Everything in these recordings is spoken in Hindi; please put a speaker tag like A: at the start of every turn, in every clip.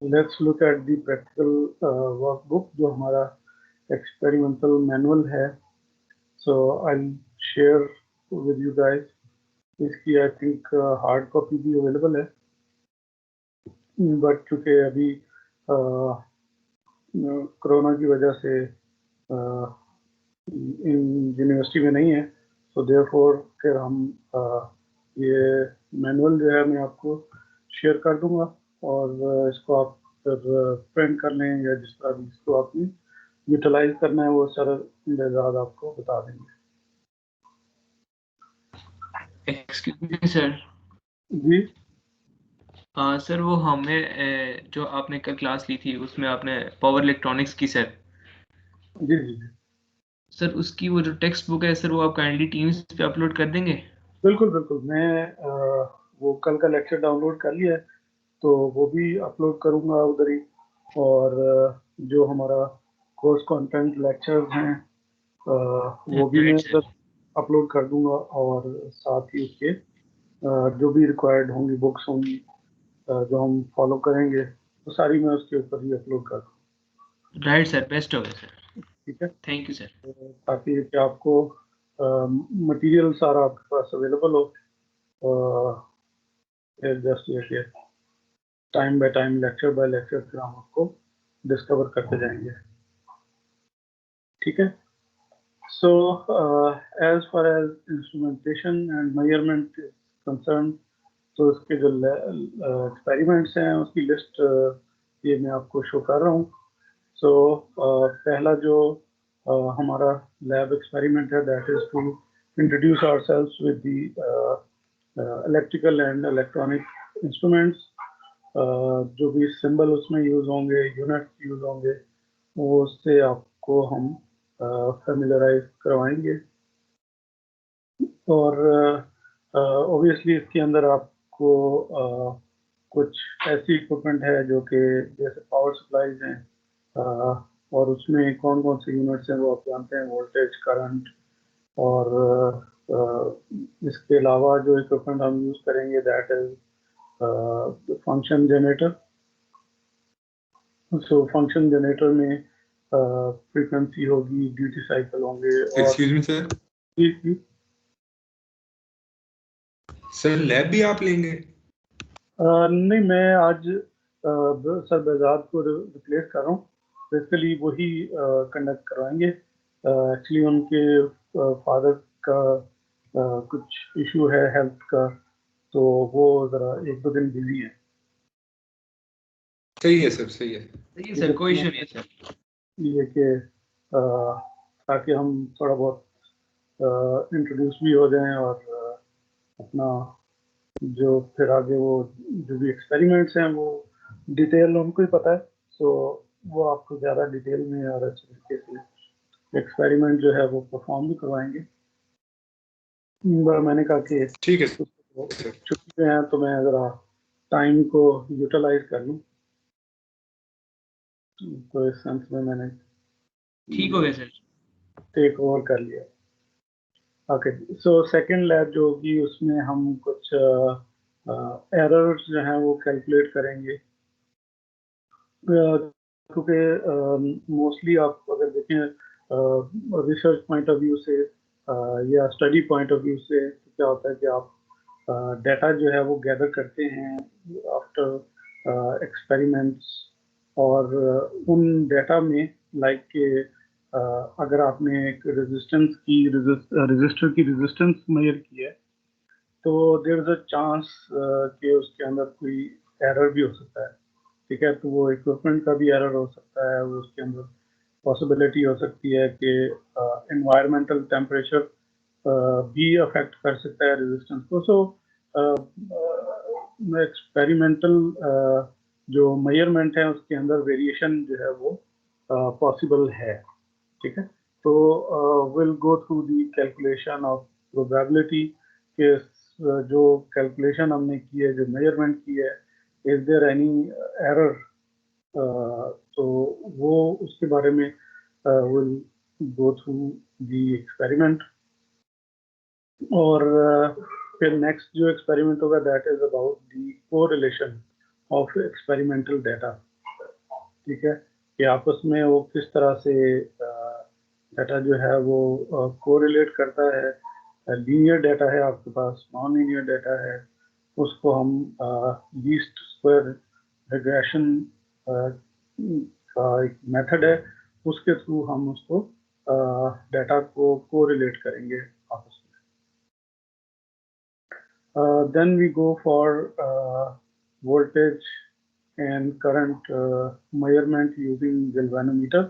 A: Let's look at the practical workbook जो हमारा एक्सपेरिमेंटल मैनुअल है. So I share with you guys. इसकी आई थिंक हार्ड कॉपी भी अवेलेबल है, बट चूंकि अभी कोरोना की वजह से इन यूनिवर्सिटी में नहीं है, तो देयरफॉर फिर हम ये मैनुअल जो है मैं आपको शेयर कर दूंगा, और इसको आप फिर प्रिंट कर लें या जिस तरह भी इसको आपने यूटिलाइज करना है वो सारा इंतजाम आपको बता देंगे.
B: Excuse me sir.
A: जी
B: सर वो हमने जो आपने कल क्लास ली थी उसमें आपने पावर इलेक्ट्रॉनिक्स की सर.
A: जी जी जी
B: सर उसकी वो जो टेक्स्ट बुक है सर वो आप काइंडली टीम्स पे अपलोड कर देंगे.
A: बिल्कुल बिल्कुल. मैं वो कल का लेक्चर डाउनलोड कर लिया है, तो वो भी अपलोड करूंगा उधर ही. और जो हमारा कोर्स कंटेंट लेक्चर्स हैं वो भी मैं
B: राइट
A: उधर
B: सर.
A: अपलोड कर दूंगा, और साथ ही उसके जो भी रिक्वायर्ड होंगी बुक्स होंगी जो हम फॉलो करेंगे, वो सारी मैं उसके ऊपर ही अपलोड कर दूँ.
B: राइट सर, बेस्ट होगा सर.
A: ठीक है.
B: Thank you sir.
A: ताकि कि आपको मटेरियल सारा आपके पास अवेलेबल हो. जस्ट ये कि time by time, lecture by lecture फिर हम आपको डिस्कवर करते जाएंगे. ठीक है. So as far as instrumentation and measurement is concern, तो इसके जो एक्सपेरिमेंट्स हैं उसकी लिस्ट ये मैं आपको शो कर रहा हूँ. सो पहला जो हमारा लैब एक्सपेरिमेंट है, that is to introduce ourselves with the electrical and electronic instruments. जो भी सिंबल उसमें यूज होंगे, यूनिट यूज होंगे, वो उससे आपको हम फेमिलराइज करवाएंगे. और ऑब्वियसली इसके अंदर आपको कुछ ऐसी इक्विपमेंट है जो कि जैसे पावर सप्लाईज हैं, और उसमें कौन कौन से यूनिट्स हैं वो आप जानते हैं, वोल्टेज, करंट. और इसके अलावा जो इक्विपमेंट हम यूज करेंगे that is function generator. So function generator में फ्रीक्वेंसी होगी, ड्यूटी साइकिल होंगे. और
C: excuse me sir. Sir lab भी आप लेंगे?
A: नहीं, मैं आज सर बेजाद को रिप्लेस कर रहा हूँ. बेसिकली वही कंडक्ट करवाएंगे. एक्चुअली उनके फादर का कुछ इशू है हेल्थ का, तो वो ज़रा एक दो दिन बिजी है.
C: सही है सर, सही है.
B: सही है सर, कोई इशू नहीं है सर.
A: ये कि ताकि हम थोड़ा बहुत इंट्रोड्यूस भी हो जाएं, और अपना जो फिर आगे वो जो भी एक्सपेरिमेंट्स हैं वो डिटेल उनको ही पता है. सो वो आपको ज़्यादा डिटेल में और अच्छे तरीके से एक्सपेरिमेंट जो है वो परफॉर्म भी करवाएंगे. मैंने कहा कि
C: ठीक है
A: छुट्टी पे हैं तो मैं ज़रा टाइम को यूटिलाइज कर लूँ, तो इस सेंस में मैंने
B: ठीक हो गया सर.
A: टेक ओवर कर लिया. ओके. सो सेकंड लैब जो होगी उसमें हम कुछ एरर्स जो हैं वो कैलकुलेट करेंगे. क्योंकि मोस्टली आप अगर देखें रिसर्च पॉइंट ऑफ व्यू से या स्टडी पॉइंट ऑफ व्यू से, तो क्या होता है कि आप डाटा जो है वो गैदर करते हैं आफ्टर एक्सपेरिमेंट्स. और उन डाटा में लाइक के अगर आपने एक रजिस्टर की रेजिस्टेंस मेजर की है, तो देयर इज अ चांस कि उसके अंदर कोई एरर भी हो सकता है. ठीक है. तो वो इक्विपमेंट का भी एरर हो सकता है, वो उसके अंदर पॉसिबिलिटी हो सकती है कि एनवायरमेंटल टेम्परेचर भी अफेक्ट कर सकता है रेजिस्टेंस को. सो एक्सपेरिमेंटल जो मेजरमेंट है उसके अंदर वेरिएशन जो है वो पॉसिबल है. ठीक है. तो will go through the calculation of probability के जो कैलकुलेशन हमने की है, जो मेजरमेंट की है, इज देयर एनी एरर. तो वो उसके बारे में will go through the experiment. और फिर नेक्स्ट जो एक्सपेरिमेंट होगा that is about the correlation of experimental data. ठीक है, कि आपस में वो किस तरह से डाटा जो है वो कोरिलेट करता है। लीनियर डाटा है आपके पास, नॉन लीनियर डाटा है, उसको हम लीस्ट स्क्वायर रिग्रेशन का एक मेथड है, उसके थ्रू हम उसको डाटा को कोरिलेट करेंगे आपस में। Then we go for voltage and current measurement using galvanometer.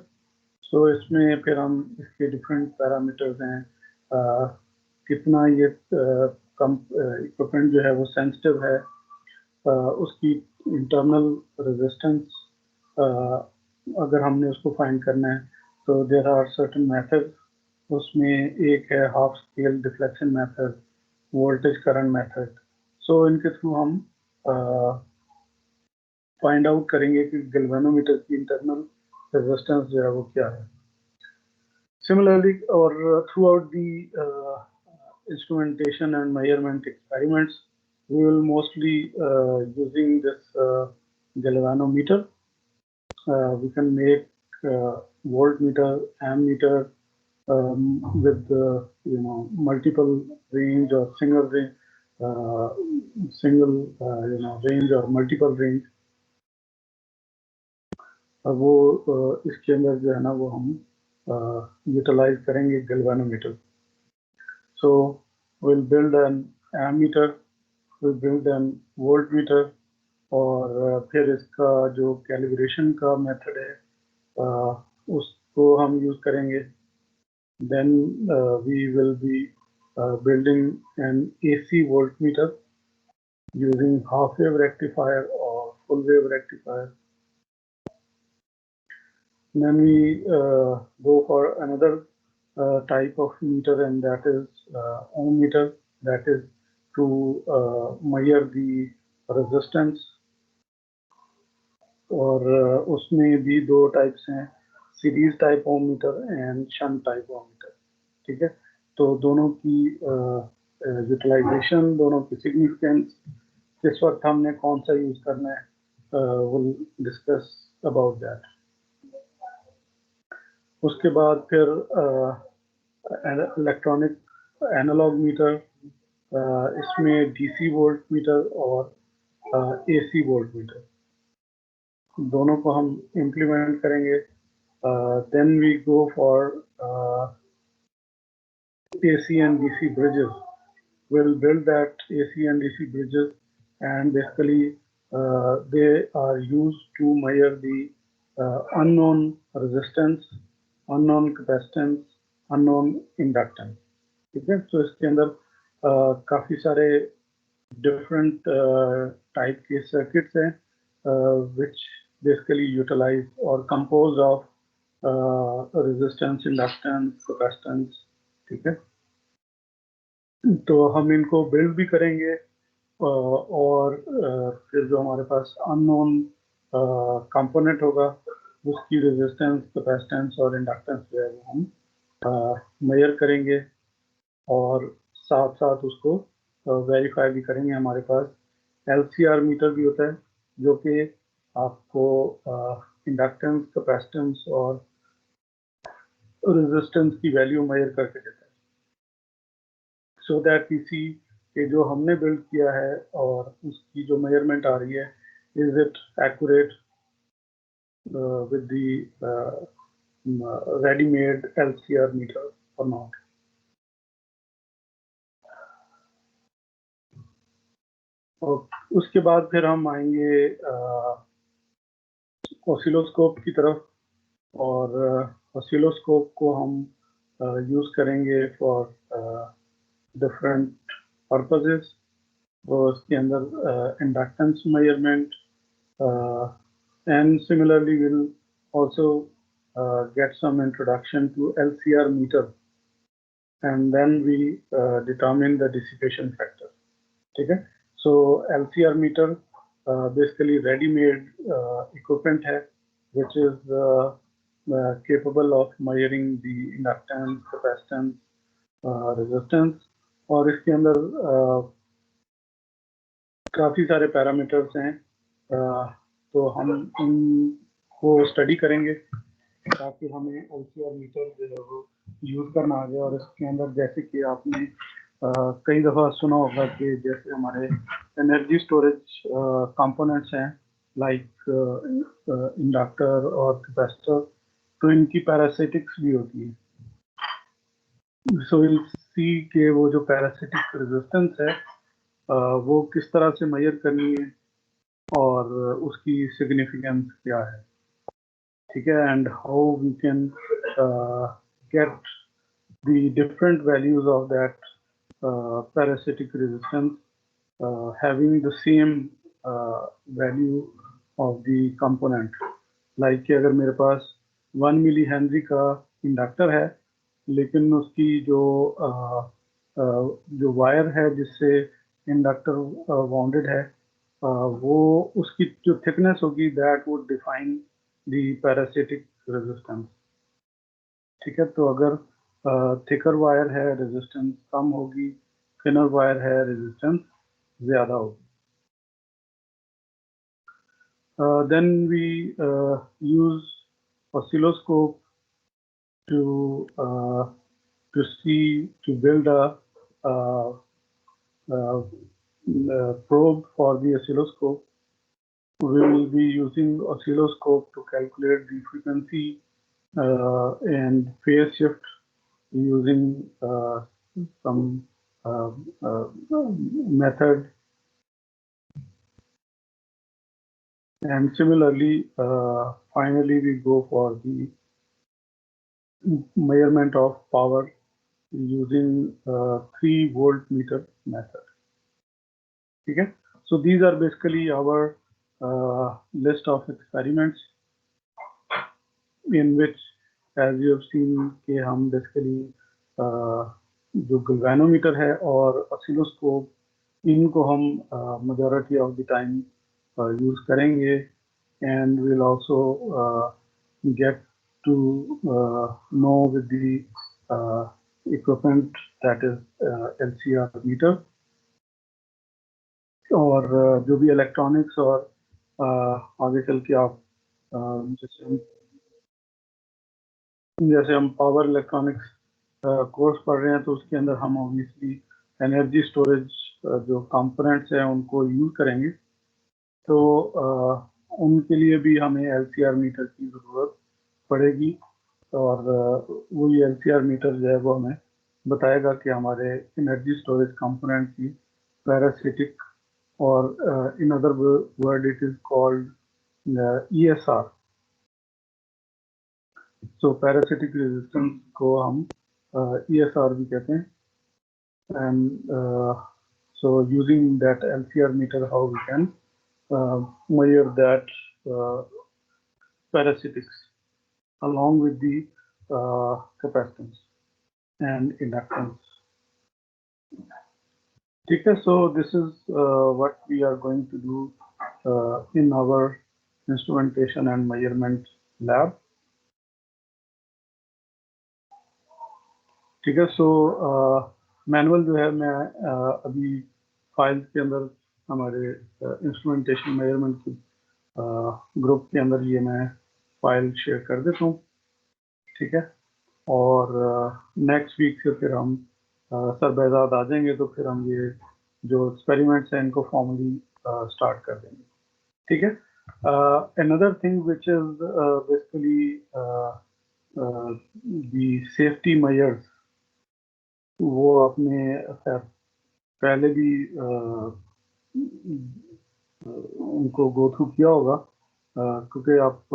A: So इसमें फिर हम इसके different parameters हैं, कितना ये इक्विपमेंट जो है वो सेंसिटिव है, उसकी इंटरनल रेजिस्टेंस अगर हमने उसको फाइंड करना है तो देर आर सर्टेन मेथड। उसमें एक है half scale deflection method, voltage current method. So इनके थ्रू हम फाइंड आउट करेंगे कि गैल्वेनोमीटर की इंटरनल रेजिस्टेंस जो है वो क्या है। सिमिलरली और through out the instrumentation and measurement experiments, we will mostly using this galvanometer. We can make voltmeter, ammeter with multiple range or single range, range or multiple range. वो इसके अंदर जो है ना वो हम यूटिलाइज करेंगे galvanometer. So we'll build an ammeter, we'll build an voltmeter, और फिर इसका जो कैलिब्रेशन का मेथड है उसको हम यूज करेंगे। Then we will be building an AC voltmeter using half wave rectifier or full wave rectifier. Then we go for another type of meter, and that is ohm meter, that is to measure the resistance. और उसमें भी दो टाइप्स हैं, series type ohmmeter and shunt type ohmmeter. ठीक है, तो दोनों की यूटिलाइजेशन, दोनों की सिग्निफिकेंस, किस वक्त हमने कौन सा यूज करना है, विल डिस्कस अबाउट दैट। उसके बाद फिर इलेक्ट्रॉनिक एनालॉग मीटर, इसमें डीसी वोल्ट मीटर और एसी वोल्ट मीटर, दोनों को हम इम्प्लीमेंट करेंगे। Then we go for AC and DC bridges. We'll build that AC and DC bridges, and basically they are used to measure the unknown resistance, unknown capacitance, unknown inductance. ठीक है, तो इसके अंदर काफी सारे different type के circuits हैं which basically utilize or composed of resistance, inductance, capacitance। ठीक है, तो हम इनको बिल्ड भी करेंगे और फिर जो हमारे पास अननोन कंपोनेंट होगा उसकी रेजिस्टेंस, कैपेसिटेंस और इंडक्टेंस जो है वो हम मेजर करेंगे और साथ साथ उसको वेरीफाई भी करेंगे। हमारे पास LCR मीटर भी होता है जो कि आपको इंडक्टेंस, कैपेसिटेंस और रेजिस्टेंस की वैल्यू मेजर करके देता है, सो दैट किसी कि जो हमने बिल्ड किया है और उसकी जो मेजरमेंट आ रही है, is it accurate with the readymade LCR meter और नॉट। और उसके बाद फिर हम आएंगे ऑसिलोस्कोप की तरफ, और ऑसिलोस्कोप को हम यूज करेंगे फॉर डिफरेंट पर्पसेस। तो उसके अंदर inductance measurement, and similarly we'll also get some introduction to LCR meter, and then we determine the dissipation factor. ठीक है, so LCR meter basically ready-made equipment है which is capable of measuring the inductance, capacitance, resistance, और इसके अंदर काफी सारे पैरामीटर्स हैं, तो हम उसको स्टडी करेंगे ताकि हमें LCR मीटर जो है वो यूज़ करना आ जाए। और इसके अंदर जैसे कि आपने कई दफ़ा सुना होगा कि जैसे हमारे एनर्जी स्टोरेज कंपोनेंट्स हैं लाइक इंडक्टर और कैपेसिटर, तो इनकी पैरासिटिक्स भी होती है। सो विल सी के वो जो पैरासिटिक रेजिस्टेंस है वो किस तरह से मेजर करनी है और उसकी सिग्निफिकेंस क्या है, ठीक है, and how we can get the different values of that parasitic resistance having the same value of the component. Like कि अगर मेरे पास 1 मिली हेनरी का इंडक्टर है लेकिन उसकी जो वायर है जिससे इंडक्टर वाउंडेड है वो उसकी जो थिकनेस होगी that would define the parasitic resistance, ठीक है। तो अगर थिकर वायर है रेजिस्टेंस कम होगी, थिनर वायर है रेजिस्टेंस ज़्यादा होगी। Then we use oscilloscope to see to build a probe for the oscilloscope. We will be using oscilloscope to calculate the frequency and phase shift using some method, and similarly finally we go for the measurement of power using 3 voltmeter method, ठीक है। So these are basically our list of experiments in which as you have seen कि हम basically जो गैल्वेनोमीटर है और ऑसिलोस्कोप इनको हम majority of the time use करेंगे, and we'll also get to know with the equipment that is LCR meter और जो भी इलेक्ट्रॉनिक्स और आगे चल के आप जैसे हम पावर इलेक्ट्रॉनिक्स कोर्स पढ़ रहे हैं तो उसके अंदर हम ऑब्वियसली एनर्जी स्टोरेज जो कंपोनेंट्स हैं उनको यूज करेंगे, तो उनके लिए भी हमें LCR मीटर की ज़रूरत पड़ेगी और वही LCR मीटर जो है वो हमें बताएगा कि हमारे एनर्जी स्टोरेज कंपोनेंट की पैरासिटिक और in other word it is called ESR। So parasitic resistance को हम ESR भी कहते हैं, and so using that LCR meter how we can measure that parasitics along with the capacitance and inductance, ठीक है। So this is what we are going to do in our instrumentation and measurement lab, ठीक है। सो मैनुअल जो है मैं अभी फाइल्स के अंदर हमारे इंस्ट्रूमेंटेशन मेजरमेंट की ग्रुप के अंदर ये मैं फाइल शेयर कर देता हूँ, ठीक है। और नेक्स्ट वीक से फिर हम सर बेजाद आ जाएंगे तो फिर हम ये जो एक्सपेरिमेंट्स हैं इनको फॉर्मली स्टार्ट कर देंगे, ठीक है। another thing which is basically the safety measures वो आपने पहले भी उनको गो थ्रू किया होगा क्योंकि आप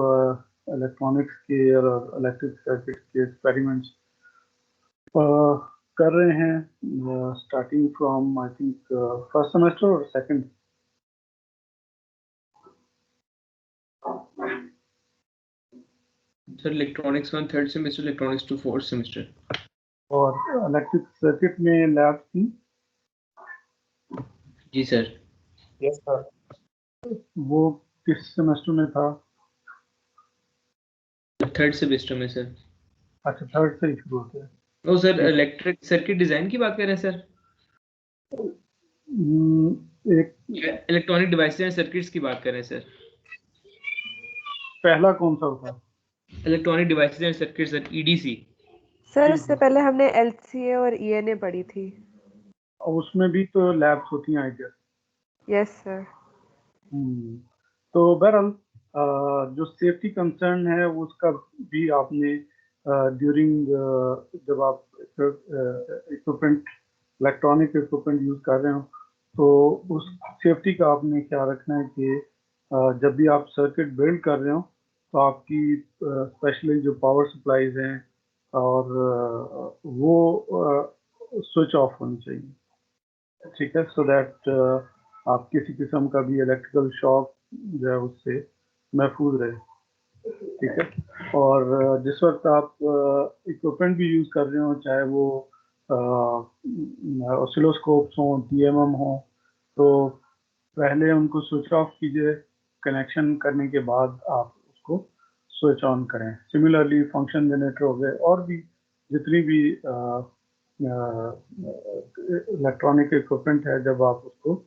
A: इलेक्ट्रॉनिक्स के और इलेक्ट्रिक सर्किट के एक्सपेरिमेंट्स कर रहे हैं starting from I think first semester और second.
B: Sir electronics 1 3rd semester, electronics 2 4th semester.
A: और इलेक्ट्रिक सर्किट में लैब थी?
B: जी सर।
A: Yes sir. वो किस सेमेस्टर में था?
B: 3rd सेमेस्टर में सर।
A: अच्छा, 3rd से शुरू होते हैं।
B: ओ सर इलेक्ट्रिक सर्किट डिजाइन की बात कर रहे हैं सर?
A: एक
B: इलेक्ट्रॉनिक डिवाइसेस एंड सर्किट्स की बात कर रहे हैं सर?
A: पहला कौन सा था?
B: Electronic devices and circuits sir, EDC.
D: Sir
A: ठीक
D: इससे
A: है,
D: पहले हमने एलसीए और ईएनए पढ़ी थी।
A: और उसमें भी तो लैब्स होती हैं आई गेस।
D: Yes sir.
A: तो बहरहाल जो सेफ्टी कंसर्न है वो उसका भी आपने ड्यूरिंग जब आप इक्विपमेंट इलेक्ट्रॉनिक इक्विपमेंट यूज कर रहे हो तो उस सेफ्टी का आपने ख्याल रखना है कि जब भी आप सर्किट बिल्ड कर रहे हो तो आपकी स्पेशली जो पावर सप्लाईज हैं और वो स्विच ऑफ होनी चाहिए, ठीक है, सो दैट आप किसी किस्म का भी इलेक्ट्रिकल शॉक जो है उससे महफूज रहे, ठीक है। और जिस वक्त आप इक्विपमेंट भी यूज़ कर रहे हो, चाहे वो ऑसिलोस्कोप्स हों, डीएमएम हो, तो पहले उनको स्विच ऑफ कीजिए, कनेक्शन करने के बाद आप उसको स्विच ऑन करें। सिमिलरली फंक्शन जनरेटर हो गए और भी जितनी भी इलेक्ट्रॉनिक इक्विपमेंट है, जब आप उसको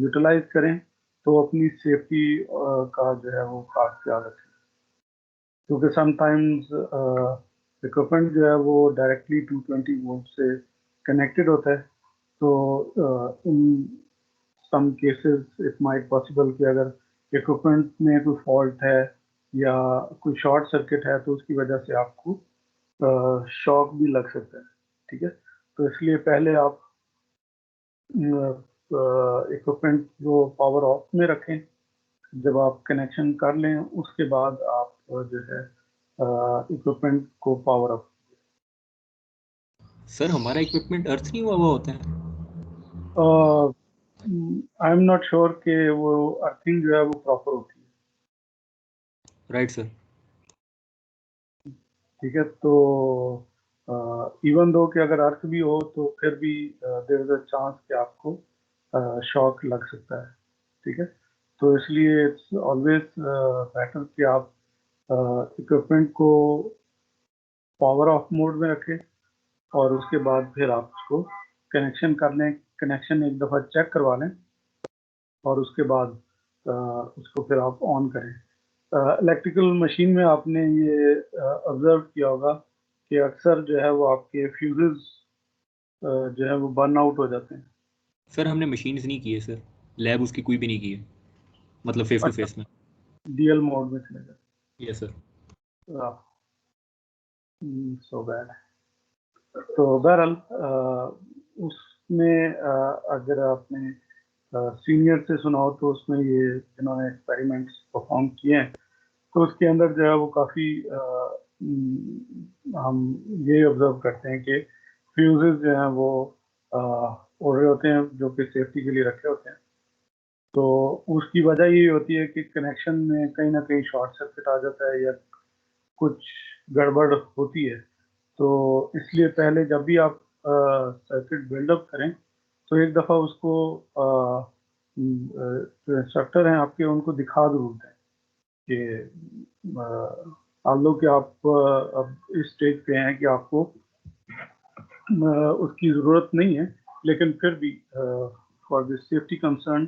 A: यूटिलाइज करें तो अपनी सेफ्टी का जो है वो खास ख्याल रखें, क्योंकि समटाइम्स इक्विपमेंट जो है वो डायरेक्टली 220 वोल्ट से कनेक्टेड होता है, तो in some cases it might possible कि अगर इक्विपमेंट में कोई फॉल्ट है या कोई शॉर्ट सर्किट है तो उसकी वजह से आपको शॉक भी लग सकता है, ठीक है। तो इसलिए पहले आप इक्विपमेंट जो पावर ऑफ में रखें, जब आप कनेक्शन कर लें उसके बाद आप जो है इक्विपमेंट को पावर ऑफ।
E: सर हमारा इक्विपमेंट अर्थ नहीं हुआ होता है?
A: आई एम नॉट श्योर कि वो अर्थिंग जो है वो प्रॉपर होती है,
E: राइट सर।
A: ठीक है। तो इवन दो कि अगर अर्थ भी हो तो फिर भी देयर इज अ चांस कि आपको शॉक लग सकता है, ठीक है। तो इसलिए इट्स ऑलवेज बेटर कि आप इक्विपमेंट को पावर ऑफ मोड में रखें और उसके बाद फिर आप उसको कनेक्शन कर लें, कनेक्शन एक दफ़ा चेक करवा लें और उसके बाद उसको फिर आप ऑन करें। इलेक्ट्रिकल मशीन में आपने ये ऑब्जर्व किया होगा कि अक्सर जो है वो आपके फ्यूजेस जो है वो बर्न आउट हो जाते हैं।
E: सर हमने मशीन्स नहीं किए सर, लैब उसकी कोई भी नहीं की है, मतलब फेस टू फेस में।
A: डीएल मोड में चले जाते
E: यस सर।
A: हैं, सो बैड। तो बहरहाल उसमें अगर आपने सीनियर से सुना हो तो उसमें ये जिन्होंने एक्सपेरिमेंट्स परफॉर्म किए हैं तो उसके अंदर जो है वो काफ़ी हम ये ऑब्जर्व करते हैं कि फ्यूजेस जो हैं वो उड़ रहे होते हैं जो कि सेफ्टी के लिए रखे होते हैं। तो उसकी वजह ये होती है कि कनेक्शन में कहीं ना कहीं शॉर्ट सर्किट आ जाता है या कुछ गड़बड़ होती है। तो इसलिए पहले जब भी आप सर्किट बिल्डअप करें तो एक दफ़ा उसको जो इंस्ट्रक्टर हैं आपके उनको दिखा जरूर दें कि मान लो कि आप अब इस स्टेज पे हैं कि आपको उसकी ज़रूरत नहीं है, लेकिन फिर भी for the safety concern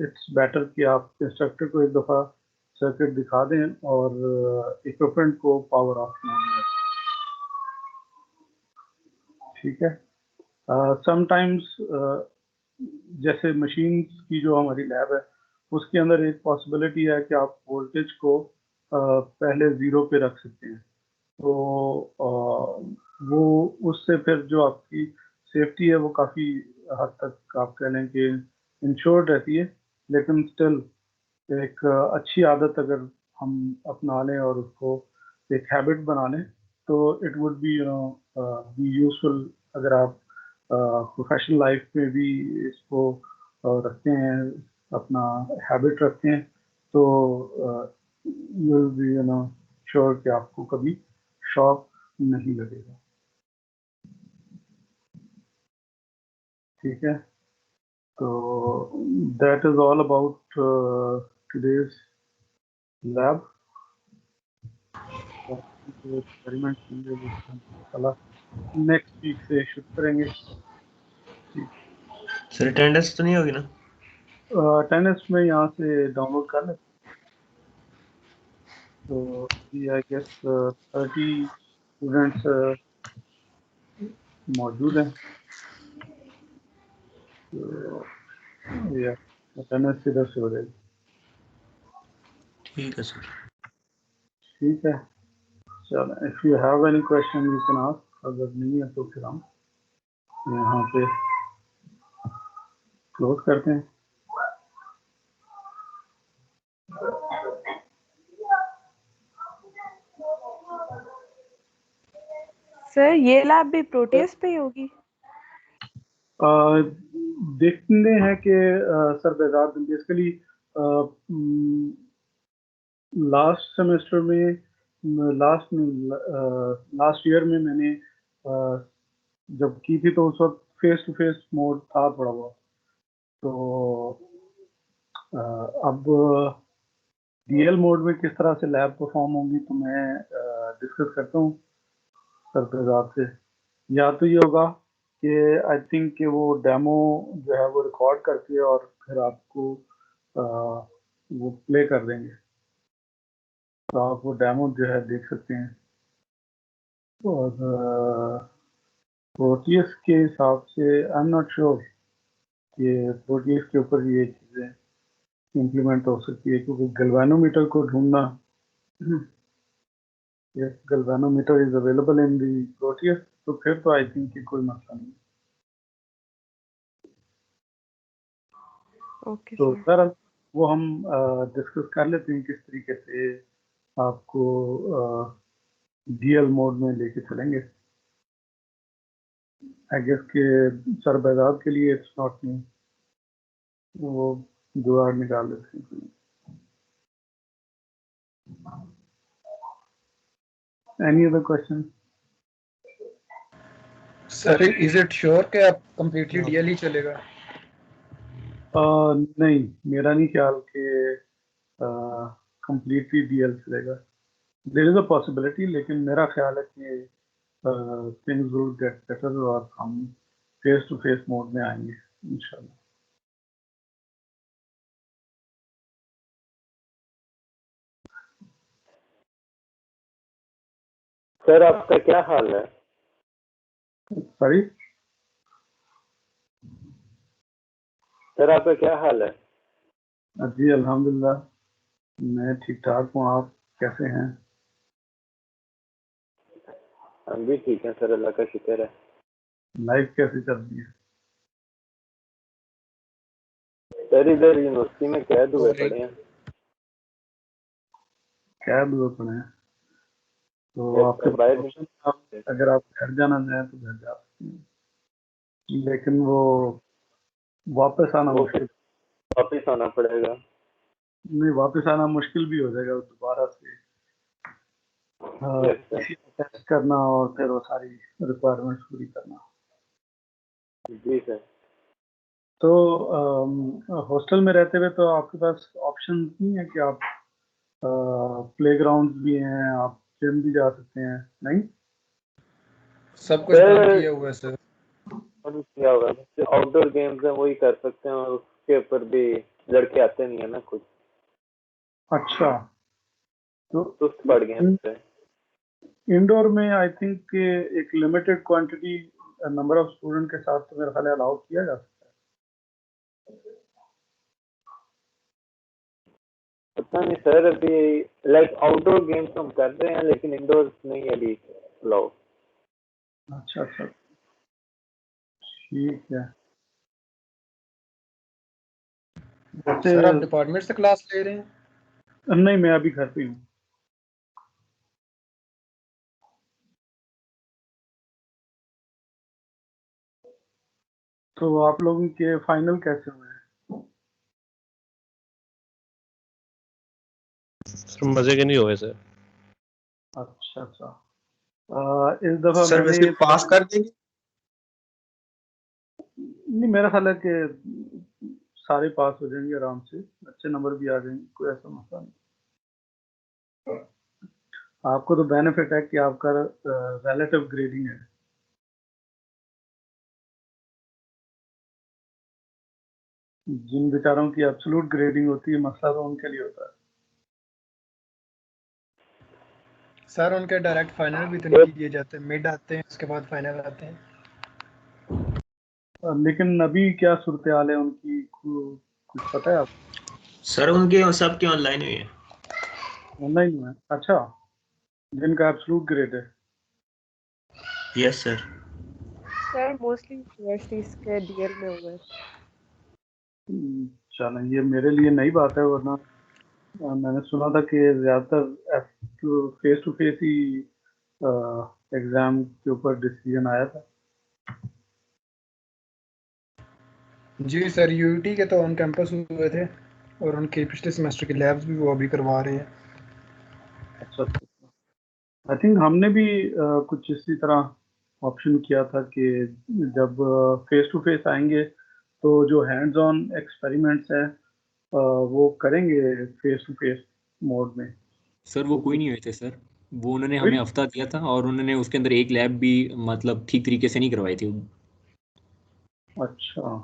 A: it's better कि आप इंस्ट्रक्टर को एक दफ़ा सर्किट दिखा दें और इक्विपमेंट को पावर ऑफ मोड में, ठीक है। समटाइम्स जैसे मशीन्स की जो हमारी लैब है उसके अंदर एक पॉसिबिलिटी है कि आप वोल्टेज को पहले ज़ीरो पे रख सकते हैं, तो वो उससे फिर जो आपकी सेफ्टी है वो काफ़ी हद तक आप कह लें कि इंश्योर्ड रहती है। लेकिन स्टिल एक अच्छी आदत अगर हम अपना लें और उसको एक हैबिट बना लें तो it would be be useful. अगर आप प्रोफेशनल लाइफ में भी इसको रखते हैं, अपना हैबिट रखते हैं, तो यू विल बी श्योर कि आपको कभी शॉक नहीं लगेगा, ठीक है। तो that is all about today's lab. Experiment next week से शुरू करेंगे।
F: सर अटेंडेंस तो नहीं होगी ना?
A: अटेंडेंस में यहाँ से डाउनलोड कर लें। So I guess 30 स्टूडेंट्स मौजूद हैं। तो या अटेंडेंस इधर से हो जाएगी।
E: ठीक है सर।
A: ठीक है, चलो, if you have any question you can ask, अगर नहीं है तो फिर हम यहाँ पे क्लोज करते हैं।
D: सर ये लैब भी प्रोटियस पे ही होगी?
A: देखते हैं कि सर बेजार बेसिकली लास्ट सेमेस्टर में लास्ट ईयर में मैंने जब की थी तो उस वक्त फेस टू फेस मोड था थोड़ा बहुत। तो अब डीएल मोड में किस तरह से लैब परफॉर्म होंगी तो मैं डिस्कस करता हूँ सर बेजार से। या तो ये होगा कि आई थिंक कि वो डेमो जो है वो रिकॉर्ड करके और फिर आपको वो प्ले कर देंगे, तो आप वो डेमो जो है देख सकते हैं। और प्रोटियस के हिसाब से आई एम नॉट श्योर कि प्रोटियस के ऊपर ये चीज़ें इम्प्लीमेंट हो सकती है, क्योंकि गैल्वेनोमीटर को ढूंढना, galvanometer is available in the Proteus, तो फिर तो आई थिंक कि कोई मसला नहीं।
D: ओके
A: तो
D: सर।
A: सर वो हम डिस्कस कर लेते हैं किस तरीके से आपको डीएल मोड में लेके चलेंगे। आई गेस के सर बेजाद के लिए इट्स नॉट न्यू, वो जुगाड़ निकाल लेते हैं। Any other question?
F: Sir is it sure कि आप कंप्लीटली डीएल ही चलेगा?
A: नहीं, मेरा नहीं ख्याल कि कंप्लीटली डीएल चलेगा। देयर इज अ पॉसिबिलिटी, लेकिन मेरा ख्याल है कि थिंग्स विल गेट बेटर और हम फेस टू फेस मोड में आएंगे इंशाल्लाह।
G: सर आपका क्या हाल है?
A: सॉरी
G: सर आपका क्या हाल है?
A: जी अल्हम्दुलिल्लाह, मैं ठीक ठाक हूँ। आप कैसे हैं?
G: हम भी ठीक हैं सर, अल्लाह का शुक्र है।
A: लाइफ कैसी चल रही है?
G: सर इधर यूनिवर्सिटी में कैद हुए पड़े हैं।
A: कैद हुए पड़े हैं? तो
G: यस
A: आपके
G: सर,
A: पास
G: बाहर
A: ऑप्शन, आप अगर आप घर जाना चाहें तो घर जा सकते हैं, लेकिन वो वापस आना
G: वो
A: मुश्किल।
G: वापिस आना पड़ेगा।
A: नहीं, वापस आना मुश्किल भी हो जाएगा दोबारा से
G: यस सर।
A: किसी को टेस्ट करना और फिर वो सारी रिक्वायरमेंट्स पूरी करना।
G: जी सर।
A: तो हॉस्टल में रहते हुए तो आपके पास ऑप्शन नहीं है कि आप प्लेग्राउंड भी हैं, आप जिम भी जा सकते हैं? नहीं,
F: सब कुछ बंद किया हुआ है सर।
G: और क्या होगा, जो आउटडोर गेम्स हैं वही कर सकते हैं, और उसके ऊपर भी लड़के आते नहीं है ना कुछ,
A: अच्छा। तो
G: सुस्त पड़ गए हैं उससे।
A: इंडोर में आई थिंक एक limited quantity number of student के साथ तो मेरा ख्याल है अलाउ किया जा सकता
G: पता नहीं सर, अभी लाइक आउटडोर गेम्स हम कर रहे हैं लेकिन इंडोर नहीं अभी अलाउ।
A: है। अच्छा अच्छा, ठीक है। वैसे
F: सर आप डिपार्टमेंट से क्लास ले रहे हैं?
A: नहीं, मैं अभी घर पे हूँ। तो आप लोगों के फाइनल कैसे हुए हैं?
H: सर मजे के नहीं हुए सर।
A: अच्छा अच्छा, इस दफा
C: सर
A: मैंने
C: वैसे पास कर देंगे?
A: नहीं, मेरा ख्याल है कि सारे पास हो जाएंगे आराम से, अच्छे नंबर भी आ जाएंगे, कोई ऐसा मसला नहीं। आपको तो बेनिफिट है कि आपका रिलेटिव ग्रेडिंग है। जिन बेचारों की एब्सोल्यूट ग्रेडिंग होती है, मसला तो उनके लिए होता है।
F: सर उनके डायरेक्ट फाइनल भी तो नहीं दिए जाते, मिड आते हैं उसके बाद फाइनल आते हैं।
A: लेकिन अभी क्या सूरत हाल है उनकी, कुछ पता है आप?
H: सर उनके सबके ऑनलाइन हुई है।
A: ऑनलाइन में? अच्छा, जिनका एब्सोल्यूट ग्रेड है।
H: Yes sir.
D: Sir mostly universities के डीएल में हुआ है।
A: चलो ये मेरे लिए नई बात है, वरना मैंने सुना था कि ज्यादातर फेस टू फेस ही एग्जाम के ऊपर डिसीजन आया था।
F: जी सर, यूटी के तो ऑन कैंपस हुए थे और उनके पिछले सेमेस्टर की लैब्स भी वो अभी करवा रहे हैं।
A: अच्छा, आई थिंक हमने भी कुछ इसी तरह ऑप्शन किया था कि जब फेस टू फेस आएंगे तो जो हैंड्स ऑन एक्सपेरिमेंट्स है वो करेंगे फेस टू फेस मोड में।
E: सर वो कोई नहीं हुए थे सर, वो उन्होंने हमें हफ्ता दिया था और उन्होंने उसके अंदर एक लैब भी मतलब ठीक तरीके से नहीं करवाई थी।
A: अच्छा,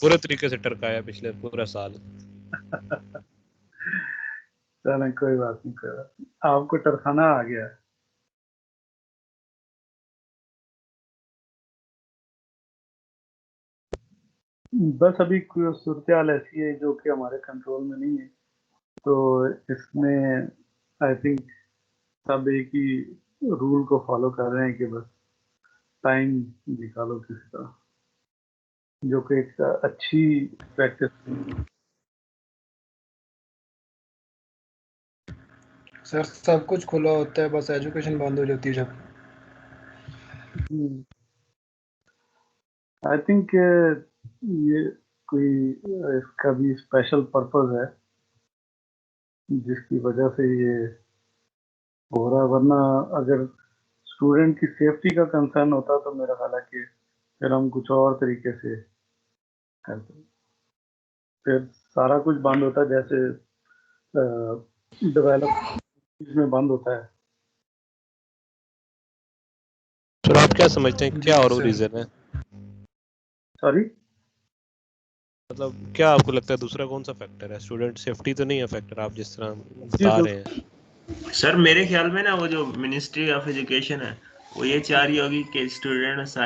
I: पूरे तरीके से टरकाया पिछले पूरा साल।
A: चलें कोई बात नहीं, कोई बात नहीं, आपको टरखाना आ गया। बस अभी सूरत हाल ऐसी है जो कि हमारे कंट्रोल में नहीं है, तो इसमें आई थिंक सब एक ही रूल को फॉलो कर रहे हैं कि बस टाइम निकालो किसी तरह, जो कि एक अच्छी प्रैक्टिस।
F: सर सब कुछ खुला होता है, बस एजुकेशन बंद हो जाती है जब।
A: आई थिंक ये कोई इसका भी स्पेशल पर्पस है जिसकी वजह से ये हो रहा है, वरना अगर स्टूडेंट की सेफ्टी का कंसर्न होता तो मेरा ख्याल है कि फिर हम कुछ और तरीके से करते, फिर सारा कुछ बंद होता जैसे डेवलप में बंद होता है।
I: सर आप क्या समझते हैं क्या और रीजन है?
A: सॉरी,
I: मतलब क्या आपको लगता है दूसरा कौन सा फैक्टर है? स्टूडेंट सेफ्टी तो नहीं है फैक्टर आप जिस तरह बता रहे हैं।
H: सर मेरे ख्याल में ना वो जो मिनिस्ट्री ऑफ एजुकेशन है वो ये चाह रही होगी कि स्टूडेंट